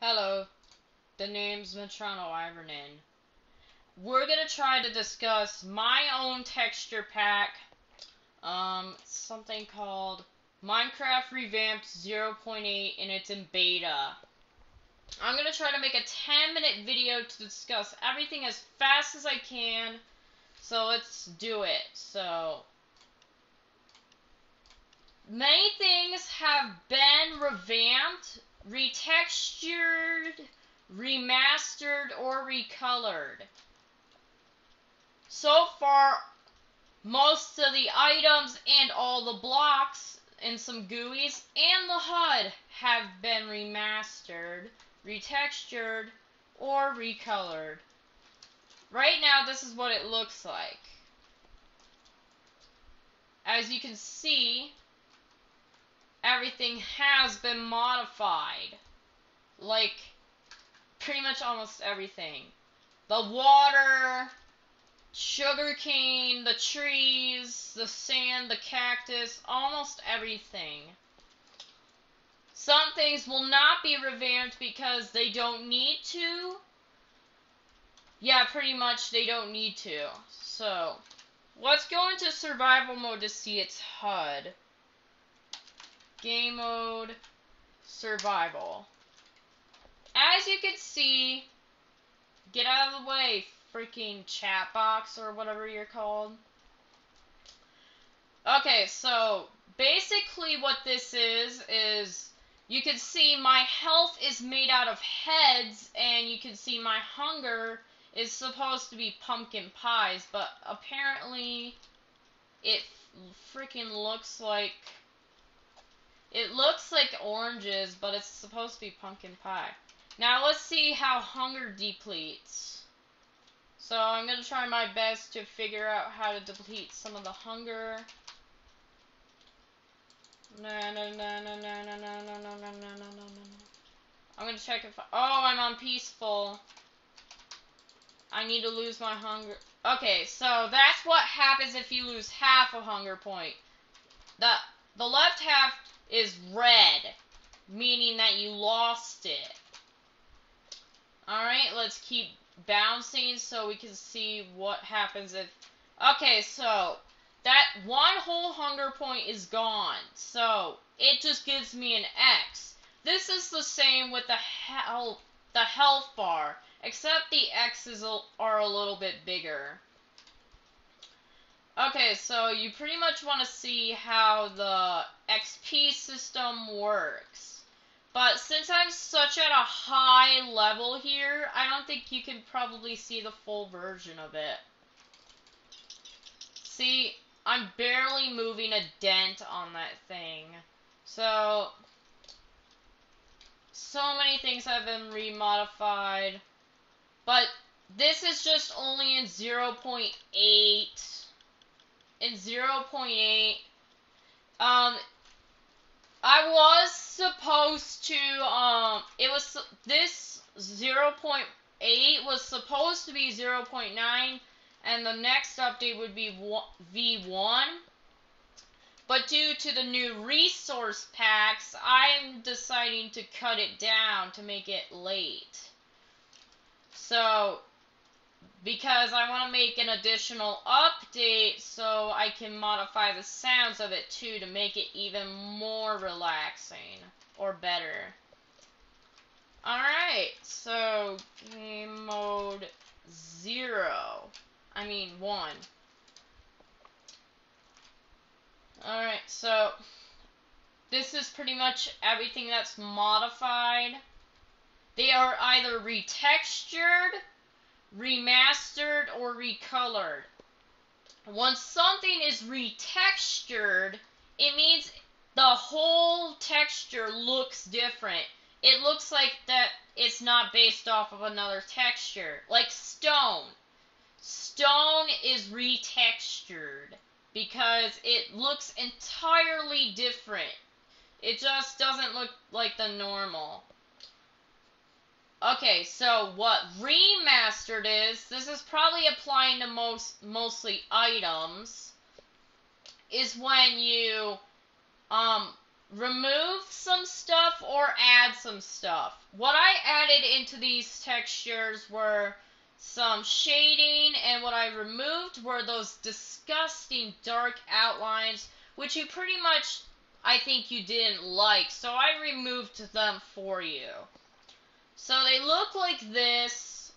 Hello, the name's Metrano Ivernin. We're gonna try to discuss my own texture pack, something called Minecraft Revamped 0.8, and it's in beta. I'm gonna try to make a 10-minute video to discuss everything as fast as I can, so let's do it. So, many things have been revamped, retextured, remastered, or recolored. So far, most of the items and all the blocks and some GUIs and the HUD have been remastered, retextured, or recolored. Right now, this is what it looks like. As you can see, everything has been modified. Like, pretty much almost everything. The water, sugarcane, the trees, the sand, the cactus, almost everything. Some things will not be revamped because they don't need to. Yeah, pretty much they don't need to. So, let's go into survival mode to see its HUD. Game mode, survival. As you can see, get out of the way, freaking chat box or whatever you're called. Okay, so basically what this is you can see my health is made out of heads, and you can see my hunger is supposed to be pumpkin pies, but apparently it freaking looks like oranges, but it's supposed to be pumpkin pie. Now let's see how hunger depletes. So I'm going to try my best to figure out how to deplete some of the hunger. No. I'm going to check if I'm on peaceful. I need to lose my hunger. Okay, so that's what happens if you lose half a hunger point. The left half is red, meaning that you lost it. Alright, let's keep bouncing so we can see what happens if... Okay, so that one whole hunger point is gone, so it just gives me an X. This is the same with the health bar, except the X's are a little bit bigger. Okay, so you pretty much want to see how the XP system works. But since I'm such at a high level here, I don't think you can probably see the full version of it. See, I'm barely moving a dent on that thing. So many things have been remodified. But this is just only in 0.8. In 0.8, I was supposed to, this 0.8 was supposed to be 0.9, and the next update would be V1, but due to the new resource packs, I'm deciding to cut it down to make it late. So, because I want to make an additional update so I can modify the sounds of it too to make it even more relaxing or better. Alright, so game mode 1. Alright, so this is pretty much everything that's modified. They are either retextured, remastered, or recolored. Once something is retextured, it means the whole texture looks different. It looks like that it's not based off of another texture. Like stone. Stone is retextured because it looks entirely different. It just doesn't look like the normal. Okay, so what remastered is, this is probably applying to mostly items, is when you remove some stuff or add some stuff. What I added into these textures were some shading, and what I removed were those disgusting dark outlines, which you pretty much, I think you didn't like, so I removed them for you. So they look like this.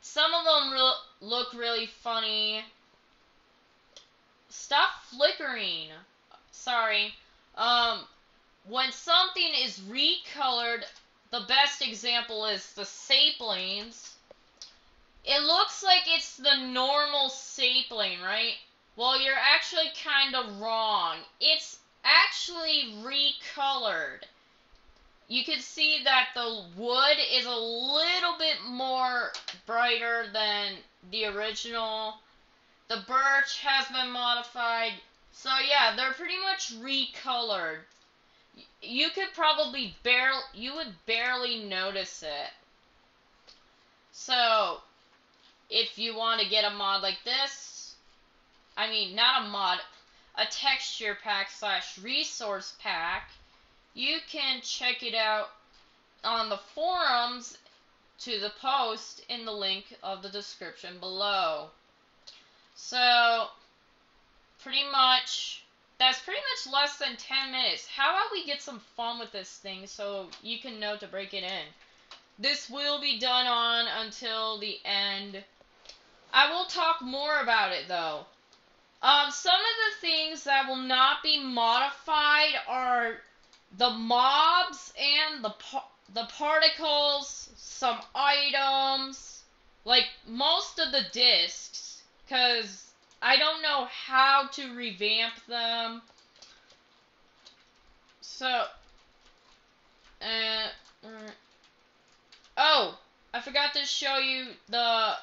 Some of them look really funny. Stop flickering. Sorry. When something is recolored, the best example is the saplings. It looks like it's the normal sapling, right? Well, you're actually kind of wrong. It's actually recolored. You can see that the wood is a little bit more brighter than the original. The birch has been modified. So yeah, they're pretty much recolored. You could probably you would barely notice it. So, if you want to get a mod like this, I mean, not a mod, a texture pack / resource pack, you can check it out on the forums to the post in the link of the description below. So, that's pretty much less than 10 minutes. How about we get some fun with this thing so you can know to break it in. This will be done on until the end. I will talk more about it though. Some of the things that will not be modified are the mobs and the particles, some items, like most of the discs, because I don't know how to revamp them. So, oh, I forgot to show you the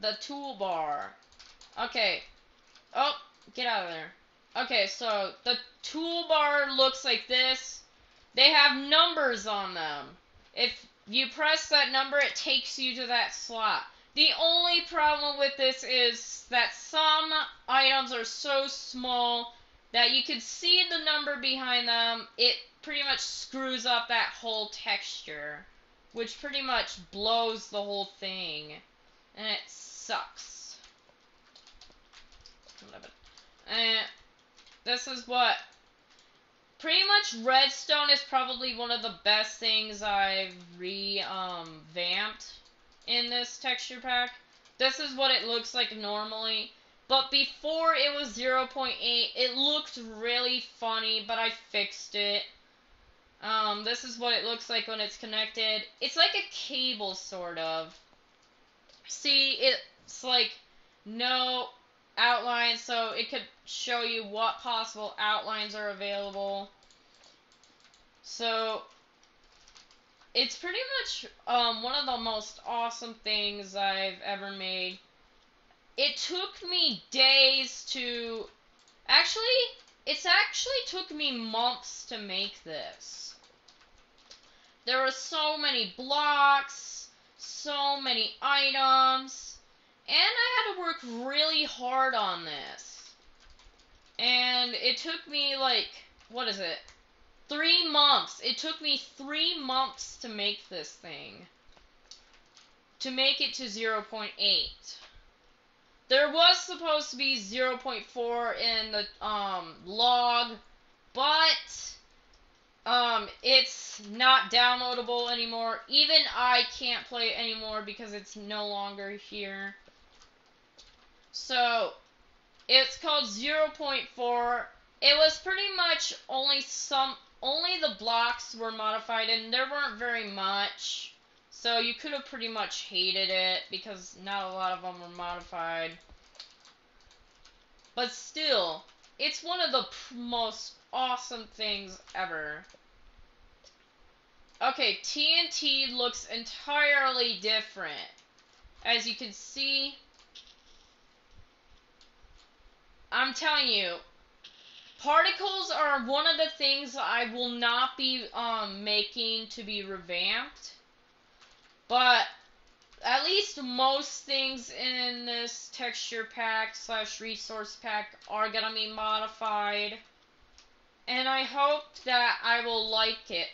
toolbar. Okay. Oh, get out of there. Okay, so the toolbar looks like this. They have numbers on them. If you press that number, it takes you to that slot. The only problem with this is that some items are so small that you can see the number behind them. It pretty much screws up that whole texture, which pretty much blows the whole thing, and it sucks. And this is what pretty much redstone is probably one of the best things I've revamped in this texture pack. This is what it looks like normally, but before it was 0.8. It looked really funny, but I fixed it. This is what it looks like when it's connected. It's like a cable, sort of. See, it's like no outlines, so it could show you what possible outlines are available. So, it's pretty much one of the most awesome things I've ever made. It took me days to... It's actually took me months to make this. There were so many blocks, so many items, and I had to work really hard on this. And it took me like, 3 months. It took me 3 months to make this thing. To make it to 0.8. There was supposed to be 0.4 in the log, but it's not downloadable anymore. Even I can't play it anymore because it's no longer here. So, it's called 0.4. It was pretty much only the blocks were modified, and there weren't very much. So you could have pretty much hated it because not a lot of them were modified. But still, it's one of the most awesome things ever. Okay, TNT looks entirely different. As you can see, I'm telling you, particles are one of the things I will not be making to be revamped. But at least most things in this texture pack / resource pack are gonna be modified. and I hope that I will like it.